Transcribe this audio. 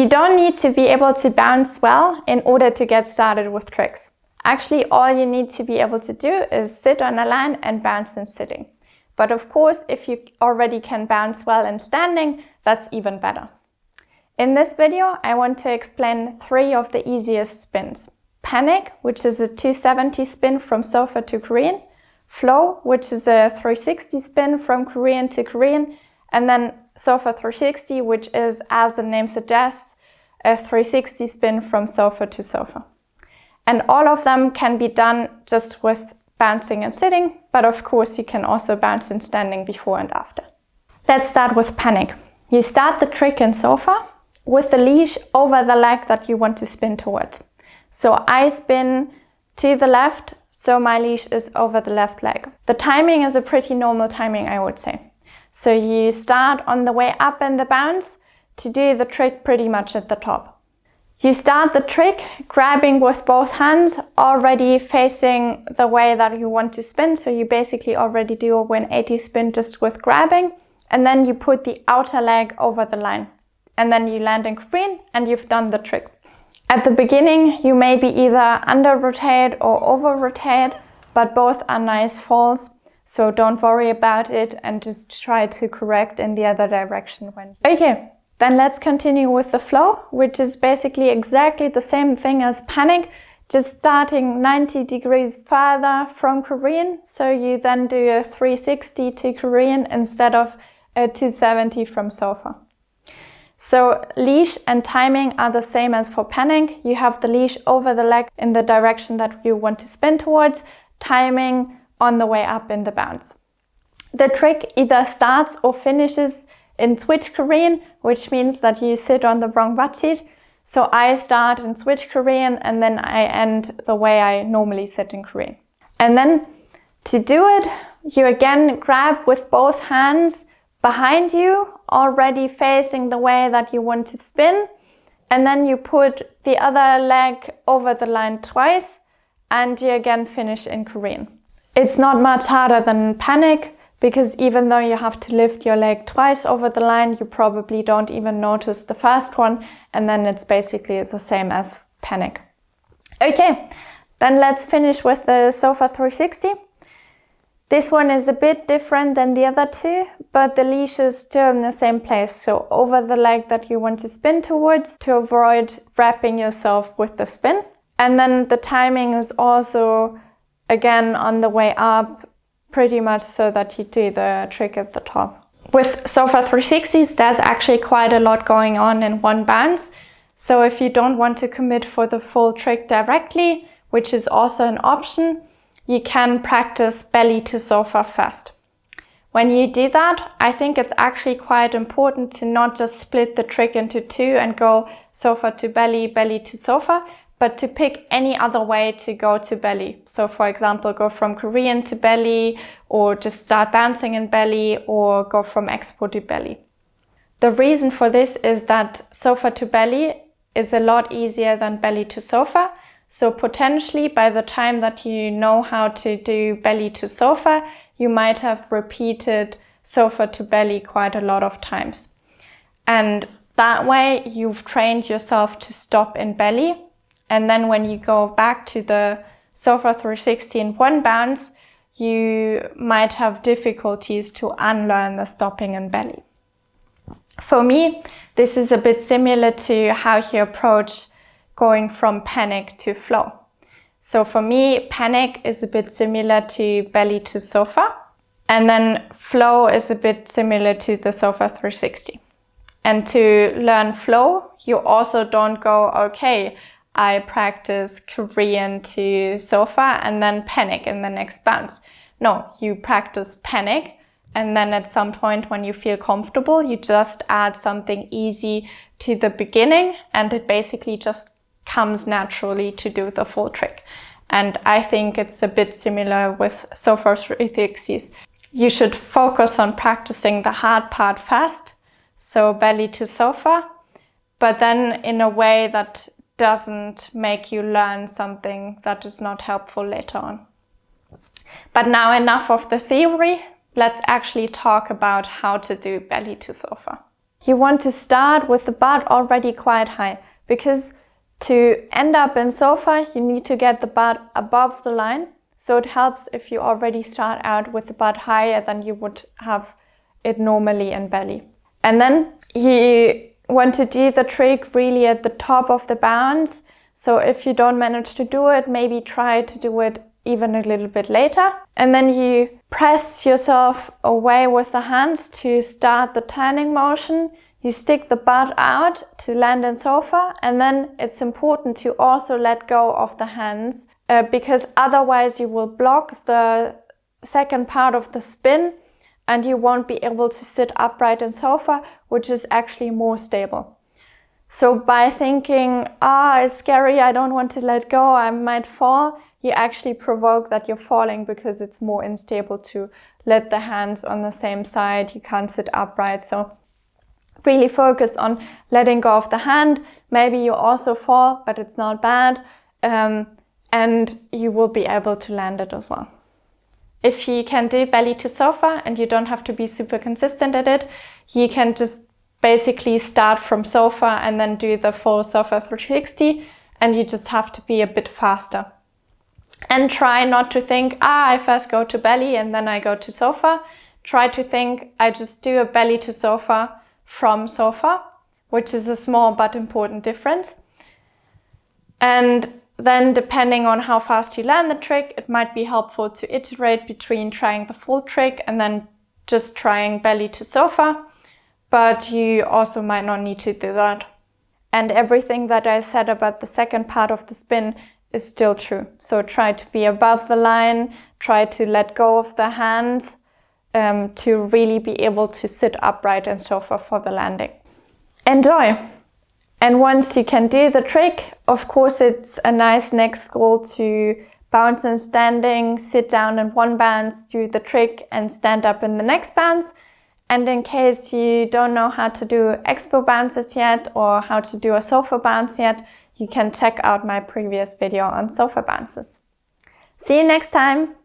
You don't need to be able to bounce well in order to get started with tricks. Actually, all you need to be able to do is sit on a line and bounce in sitting. But of course, if you already can bounce well in standing, that's even better. In this video, I want to explain 3 of the easiest spins. Panic, which is a 270 spin from sofa to Korean. Flow, which is a 360 spin from Korean to Korean. And then sofa 360, which is, as the name suggests, a 360 spin from sofa to sofa. And all of them can be done just with bouncing and sitting, but of course you can also bounce in standing before and after. Let's start with panic. You start the trick in sofa with the leash over the leg that you want to spin towards. So I spin to the left, so my leash is over the left leg. The timing is a pretty normal timing, I would say. So you start on the way up in the bounce to do the trick pretty much at the top. You start the trick grabbing with both hands, already facing the way that you want to spin. So you basically already do a 180 spin just with grabbing, and then you put the outer leg over the line. And then you land in Korean and you've done the trick. At the beginning, you maybe either under rotate or over rotate, but both are nice falls. So don't worry about it and just try to correct in the other direction when. Okay. Then let's continue with the flow, which is basically exactly the same thing as panic, just starting 90 degrees further from Korean. So you then do a 360 to Korean instead of a 270 from sofa. So leash and timing are the same as for panic. You have the leash over the leg in the direction that you want to spin towards, timing on the way up in the bounce. The trick either starts or finishes in switch Korean, which means that you sit on the wrong butt cheek. So I start in switch Korean and then I end the way I normally sit in Korean. And then to do it, you again grab with both hands behind you, already facing the way that you want to spin. And then you put the other leg over the line twice and you again finish in Korean. It's not much harder than panic, because even though you have to lift your leg twice over the line, you probably don't even notice the first one, and then it's basically the same as panic. Okay, then let's finish with the sofa 360. This one is a bit different than the other 2, but the leash is still in the same place, so over the leg that you want to spin towards to avoid wrapping yourself with the spin. And then the timing is also, again, on the way up, pretty much so that you do the trick at the top. With sofa 360s, there's actually quite a lot going on in one bounce. So if you don't want to commit for the full trick directly, which is also an option, you can practice belly to sofa first. When you do that, I think it's actually quite important to not just split the trick into 2 and go sofa to belly, belly to sofa, but to pick any other way to go to belly. So for example, go from Korean to belly, or just start bouncing in belly, or go from expo to belly. The reason for this is that sofa to belly is a lot easier than belly to sofa. So potentially by the time that you know how to do belly to sofa, you might have repeated sofa to belly quite a lot of times. And that way you've trained yourself to stop in belly. And then when you go back to the sofa 360 in one bounce, you might have difficulties to unlearn the stopping in belly. For me, this is a bit similar to how you approach going from panic to flow. So for me, panic is a bit similar to belly to sofa. And then flow is a bit similar to the sofa 360. And to learn flow, you also don't go, okay, I practice Korean to sofa and then panic in the next bounce. No, you practice panic, and then at some point when you feel comfortable, you just add something easy to the beginning, and it basically just comes naturally to do the full trick. And I think it's a bit similar with sofa 360s. You should focus on practicing the hard part first, so belly to sofa, but then in a way that doesn't make you learn something that is not helpful later on. But now enough of the theory, let's actually talk about how to do belly to sofa. you want to start with the butt already quite high, because to end up in sofa, you need to get the butt above the line. So it helps if you already start out with the butt higher than you would have it normally in belly. And then you want to do the trick really at the top of the bounce. So if you don't manage to do it, maybe try to do it even a little bit later. And then you press yourself away with the hands to start the turning motion. You stick the butt out to land in sofa, and then it's important to also let go of the hands because otherwise you will block the second part of the spin and you won't be able to sit upright in sofa, which is actually more stable. So by thinking, it's scary, I don't want to let go, I might fall, you actually provoke that you're falling because it's more unstable to let the hands on the same side. You can't sit upright. So really focus on letting go of the hand. Maybe you also fall, but it's not bad. And you will be able to land it as well. If you can do belly to sofa and you don't have to be super consistent at it, you can just basically start from sofa and then do the full sofa 360, and you just have to be a bit faster. And try not to think, I first go to belly and then I go to sofa. Try to think, I just do a belly to sofa from sofa, which is a small but important difference. And then depending on how fast you land the trick, it might be helpful to iterate between trying the full trick and then just trying belly to sofa. But you also might not need to do that. And everything that I said about the second part of the spin is still true. So try to be above the line, try to let go of the hands to really be able to sit upright in sofa for the landing. Enjoy! And once you can do the trick, of course it's a nice next goal to bounce in standing, sit down in one bounce, do the trick and stand up in the next bounce. And in case you don't know how to do expo bounces yet or how to do a sofa bounce yet, you can check out my previous video on sofa bounces. See you next time!